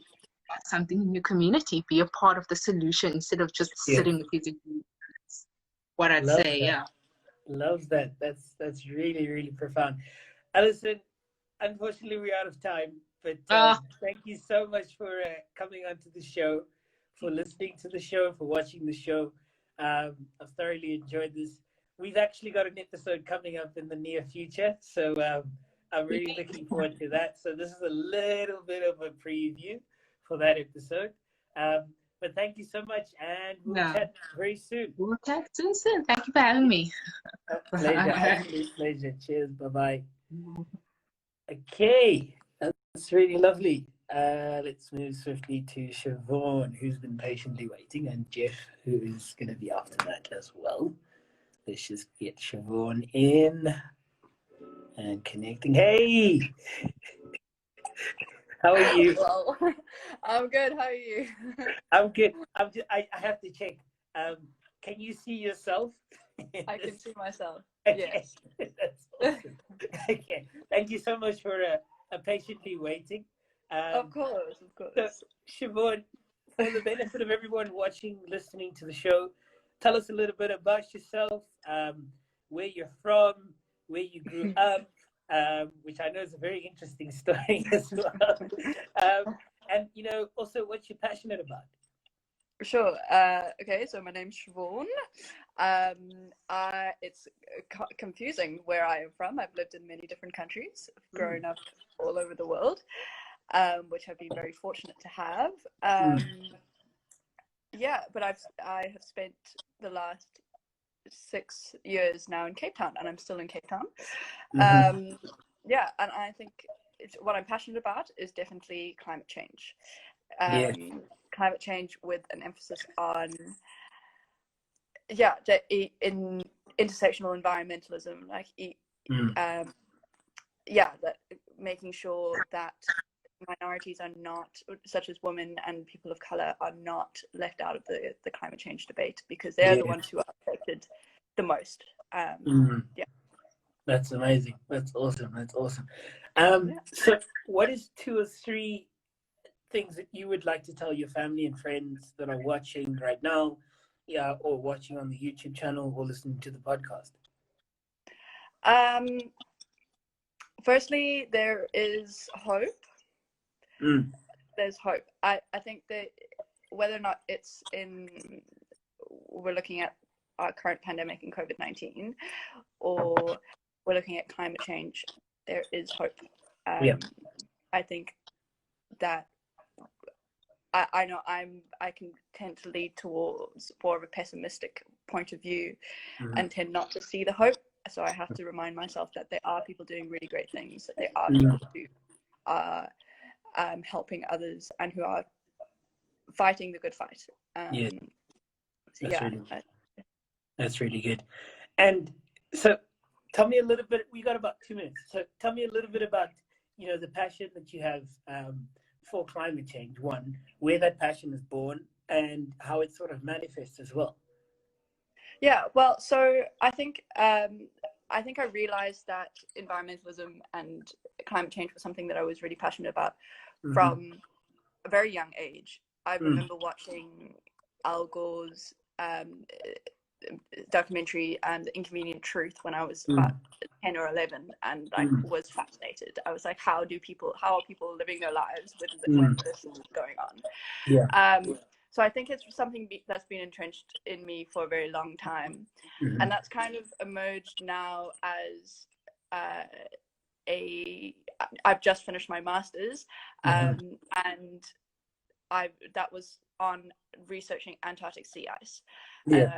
Something in your community, be a part of the solution instead of just sitting with your degree. That's what I'd say. Love that. That's really, really profound. Alison, unfortunately we're out of time, but thank you so much for coming onto the show, for listening to the show, for watching the show. I've thoroughly enjoyed this. We've actually got an episode coming up in the near future, so I'm really looking forward to that. So this is a little bit of a preview for that episode. But thank you so much, and we'll chat very soon. We'll chat soon. Thank you for having me. Pleasure, absolute pleasure. Cheers, bye-bye. Okay, that's really lovely. Let's move swiftly to Siobhan, who's been patiently waiting, and Jeff, who is going to be after that as well. Let's just get Siobhan in and connecting. Hey! How are you? Well, I'm good. How are you? I'm good. I have to check. Can you see yourself? I can see myself. Okay. Yes. That's awesome. Okay. Thank you so much for patiently waiting. Of course. So, Siobhan, for the benefit of everyone watching, listening to the show, tell us a little bit about yourself, where you're from, where you grew up, which I know is a very interesting story as well. And, also what you're passionate about. Sure. Okay, so my name's Siobhan. It's confusing where I am from. I've lived in many different countries. I've grown up all over the world, which I've been very fortunate to have. But I have spent the last 6 years now in Cape Town, and I'm still in Cape Town. And I think what I'm passionate about is definitely climate change. Climate change with an emphasis on in intersectional environmentalism, that making sure that minorities are not, such as women and people of color, are not left out of the climate change debate, because they're the ones who are affected the most. That's amazing. That's awesome. So what is 2 or 3 things that you would like to tell your family and friends that are watching right now, or watching on the YouTube channel or listening to the podcast? Firstly, there is hope. There's hope. I think that whether or not we're looking at our current pandemic and COVID-19, or we're looking at climate change, there is hope. I think that I know I can tend to lead towards more of a pessimistic point of view and tend not to see the hope. So I have to remind myself that there are people doing really great things, that there are people who are helping others and who are fighting the good fight. That's really good. And so tell me a little bit. We got about 2 minutes, so tell me a little bit about the passion that you have for climate change. One, where that passion is born, and how it sort of manifests as well. Yeah, well, so I think I realized that environmentalism and climate change was something that I was really passionate about from a very young age. I remember watching Al Gore's documentary The Inconvenient Truth when I was about 10 or 11, and was fascinated. I was like, how are people living their lives when this is going on? Yeah. So I think it's something that's been entrenched in me for a very long time, and that's kind of emerged now as I've just finished my master's, and that was on researching Antarctic sea ice. So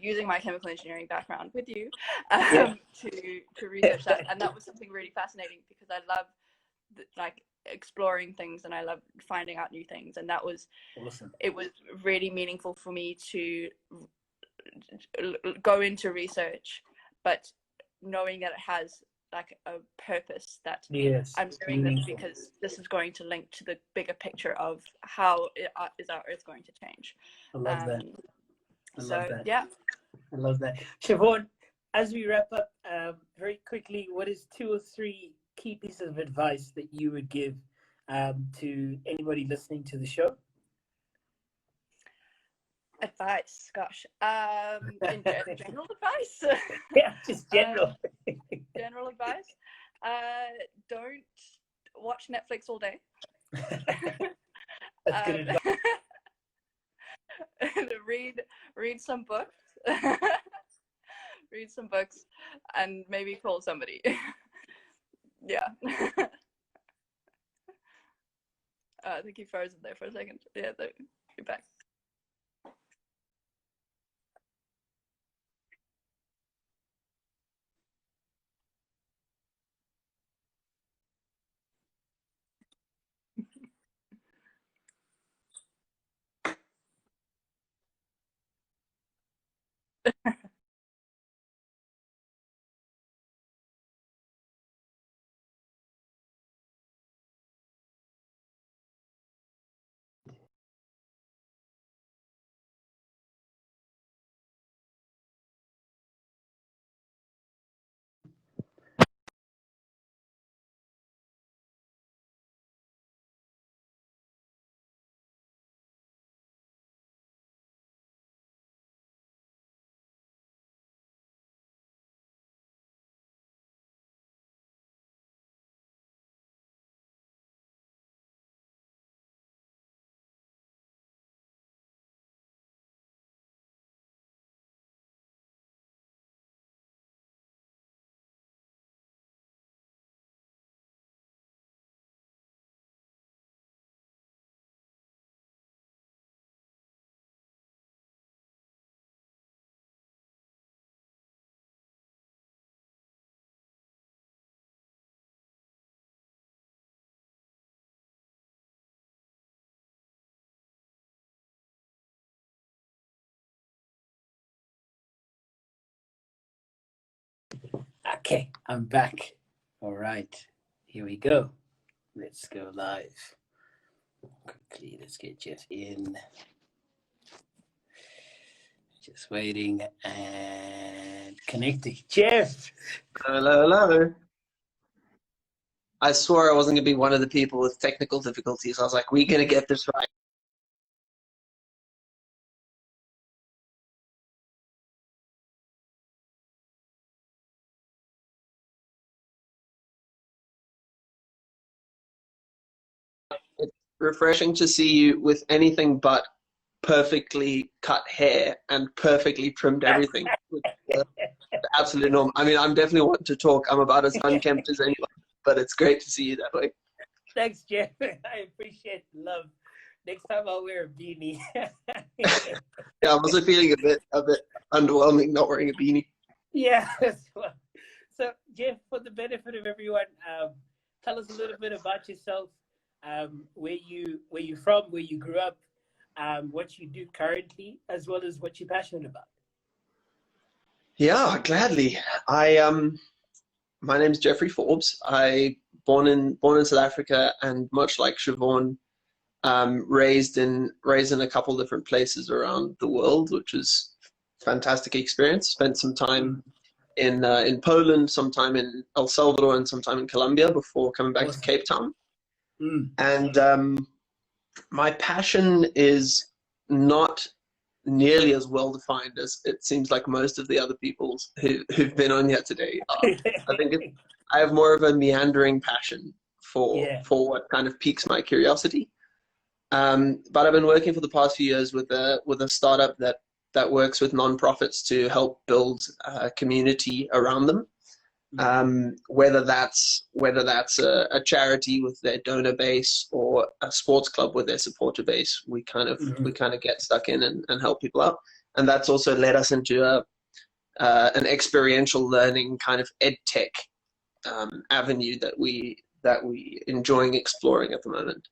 using my chemical engineering background with you to research that, and that was something really fascinating because I love exploring things and I love finding out new things, and that was awesome. It was really meaningful for me to go into research, but knowing that it has like a purpose, that I'm doing this because this is going to link to the bigger picture of how is our Earth going to change. I love that. Yeah, I love that. Siobhan, as we wrap up, very quickly, what is 2 or 3 key pieces of advice that you would give to anybody listening to the show? Advice, gosh. General advice? Yeah, just general. General advice. Don't watch Netflix all day. That's good advice. Read some books. Read some books and maybe call somebody. Yeah. I think you frozen there for a second. Yeah, you're back. Okay, I'm back. All right, here we go. Let's go live. Quickly, let's get Jeff in. Just waiting and connecting. Jeff! Hello. I swore I wasn't going to be one of the people with technical difficulties. I was like, we're going to get this right. It's refreshing to see you with anything but perfectly cut hair and perfectly trimmed everything. The absolute norm. I mean, I'm definitely wanting to talk. I'm about as unkempt as anyone, but it's great to see you that way. Thanks, Jeff. I appreciate the love. Next time I'll wear a beanie. Yeah, I'm also feeling a bit underwhelming not wearing a beanie. Yeah. So, Jeff, for the benefit of everyone, tell us a little bit about yourself, where you're from, where you grew up, what you do currently, as well as what you're passionate about. Yeah, gladly. I my name's Jeffrey Forbes. I born in South Africa, and much like Siobhan, raised in a couple different places around the world, which was fantastic experience. Spent some time in Poland, some time in El Salvador, and some time in Colombia before coming back to Cape Town. And my passion is not nearly as well defined as it seems like most of the other people who've been on here today are. I think I have more of a meandering passion for what kind of piques my curiosity. But I've been working for the past few years with a startup that works with nonprofits to help build a community around them. Whether that's a charity with their donor base or a sports club with their supporter base, we kind of get stuck in and help people out. And that's also led us into an experiential learning kind of ed tech avenue that we enjoying exploring at the moment.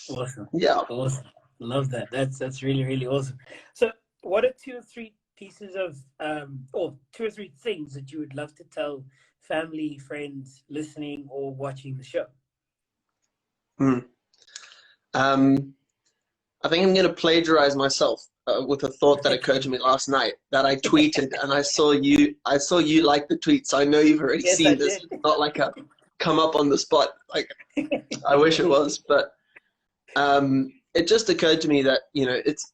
Awesome. Yeah. Awesome. Love that. That's really, really awesome. So what are 2 or 3 pieces of or 2 or 3 things that you would love to tell family, friends listening or watching the show? I think I'm going to plagiarize myself with a thought that occurred to me last night that I tweeted, and I saw you like the tweet, so I know you've already seen this. It's not like a come up on the spot. Like I wish it was, but it just occurred to me that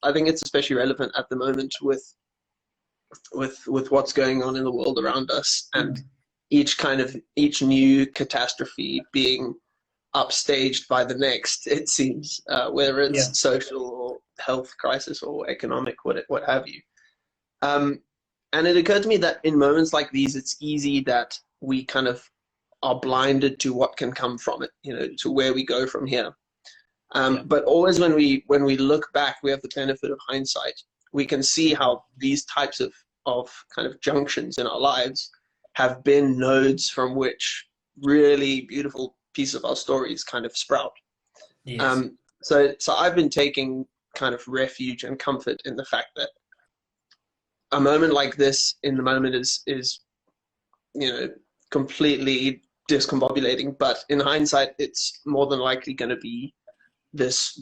I think it's especially relevant at the moment with what's going on in the world around us, and each new catastrophe being upstaged by the next, it seems, whether it's social or health crisis or economic, what have you. And it occurred to me that in moments like these, it's easy that we kind of are blinded to what can come from it, to where we go from here. But always when we look back, we have the benefit of hindsight. We can see how these types of kind of junctions in our lives have been nodes from which really beautiful piece of our stories kind of sprout. Yes. So I've been taking kind of refuge and comfort in the fact that a moment like this in the moment is completely discombobulating, but in hindsight it's more than likely going to be this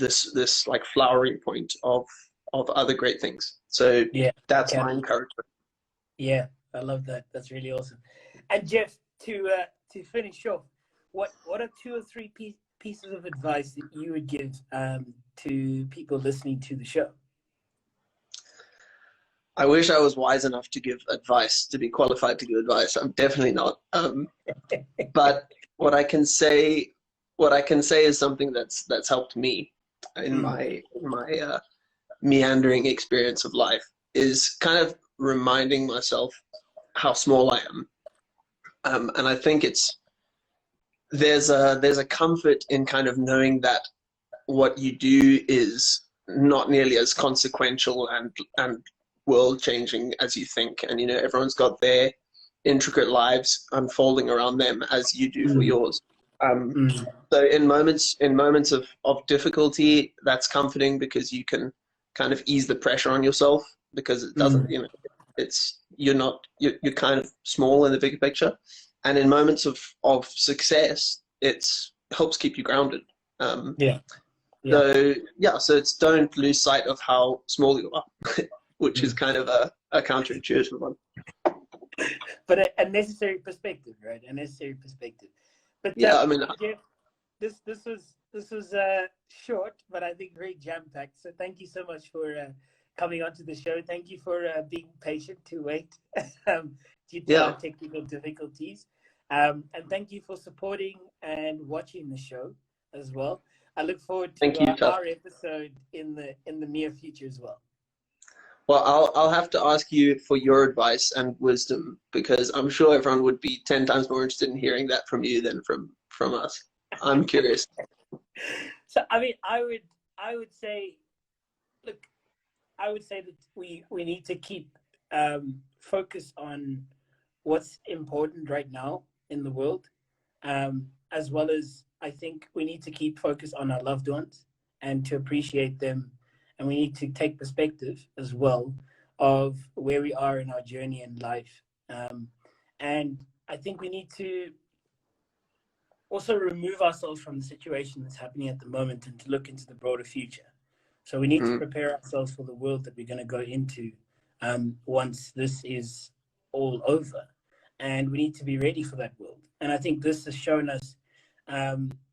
like flowering point of other great things. So that's my encouragement. Yeah, I love that. That's really awesome. And Jeff, to finish off, what are 2 or 3 pieces of advice that you would give to people listening to the show? I wish I was wise enough to give advice, to be qualified to give advice. I'm definitely not. But what I can say is something that's helped me in my meandering experience of life, is kind of reminding myself how small I am. And I think there's a comfort in kind of knowing that what you do is not nearly as consequential and world changing as you think. And everyone's got their intricate lives unfolding around them as you do for yours. So in moments of difficulty, that's comforting because you can kind of ease the pressure on yourself, because it doesn't, you're kind of small in the bigger picture. And in moments of success, it helps keep you grounded. So it's don't lose sight of how small you are, which is kind of a counterintuitive one. But a necessary perspective, right? A necessary perspective. But I mean, Jeff, this was short, but I think very jam-packed. So thank you so much for coming onto the show. Thank you for being patient to wait due to our technical difficulties. And thank you for supporting and watching the show as well. I look forward to our episode in the near future as well. Well, I'll have to ask you for your advice and wisdom, because I'm sure everyone would be 10 times more interested in hearing that from you than from us. I'm curious. So, I mean, I would say, look, I would say that we need to keep focus on what's important right now in the world, as well as I think we need to keep focus on our loved ones and to appreciate them. And we need to take perspective as well of where we are in our journey in life. And I think we need to also remove ourselves from the situation that's happening at the moment and to look into the broader future. So we need to prepare ourselves for the world that we're going to go into once this is all over. And we need to be ready for that world. And I think this has shown us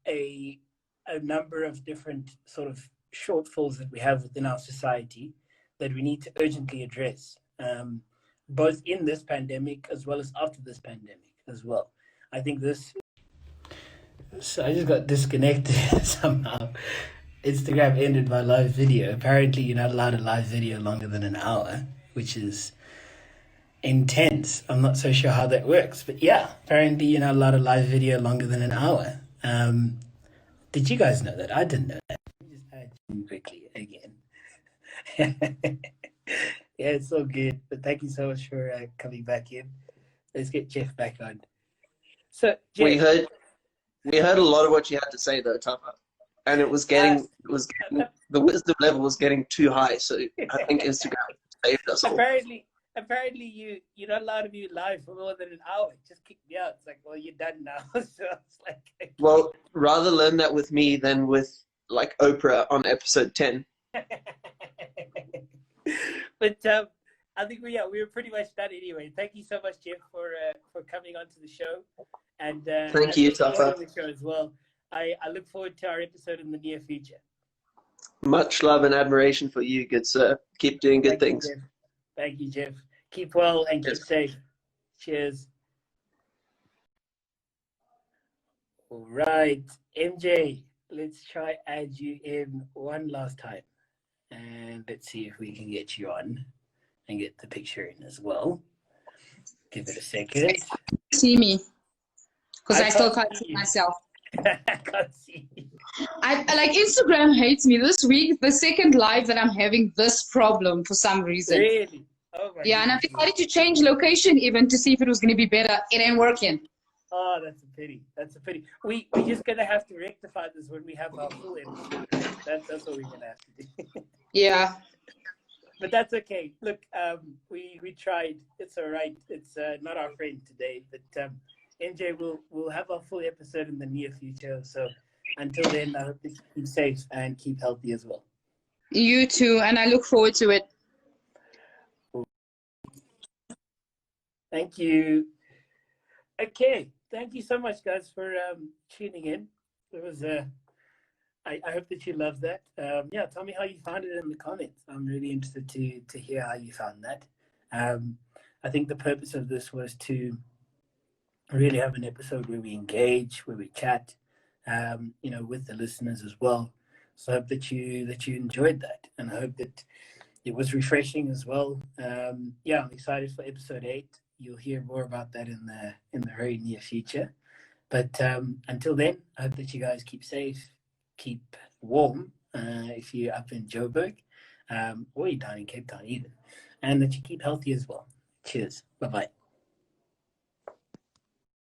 a number of different sort of shortfalls that we have within our society that we need to urgently address, both in this pandemic as well as after this pandemic as well. I think this... So I just got disconnected somehow. Instagram ended my live video. Apparently you're not allowed a live video longer than an hour, which is intense. I'm not so sure how that works, but yeah, apparently you're not allowed a live video longer than an hour. Did you guys know that? I didn't know that. Let me just add you quickly again. Yeah, it's all good. But thank you so much for coming back in. Let's get Jeff back on. So Jeff, we heard a lot of what you had to say though, Tapa, and it was getting the wisdom level was getting too high. So I think Instagram saved us all. Apparently you're not allowed to be live for more than an hour. Just kick me out. It's like, well, you're done now. So it's like, okay. Well, rather learn that with me than with like Oprah on episode 10. But I think we were pretty much done anyway. Thank you so much, Jeff, for coming onto the show. And thank you, Tafa. The show as well. I look forward to our episode in the near future. Much love and admiration for you, good sir. Keep doing good things. Thank you, Jeff. Keep well and keep safe. Cheers. All right, MJ, let's try add you in one last time. And let's see if we can get you on and get the picture in as well. Give it a second. See me, because I still can't see myself. I can't see you. I like Instagram hates me this week. The second live that I'm having this problem for some reason. Really? Oh my yeah, and I decided to change location even to see if it was going to be better. It ain't working. Oh, that's a pity. That's a pity. We're just going to have to rectify this when we have our full episode. Right? That's what we're going to have to do. Yeah. But that's okay. Look, we tried. It's all right. It's not our friend today. But MJ, we'll have our full episode in the near future. So until then, I hope you keep safe and keep healthy as well. You too. And I look forward to it. Thank you. Okay. Thank you so much, guys, for tuning in. It was I hope that you loved that. Yeah, tell me how you found it in the comments. I'm really interested to hear how you found that. I think the purpose of this was to really have an episode where we engage, where we chat, with the listeners as well. So I hope that you enjoyed that, and I hope that it was refreshing as well. Yeah, I'm excited for episode 8. You'll hear more about that in the very near future. But until then, I hope that you guys keep safe, keep warm if you're up in Joburg, or you're down in Cape Town even, and that you keep healthy as well. Cheers. Bye-bye.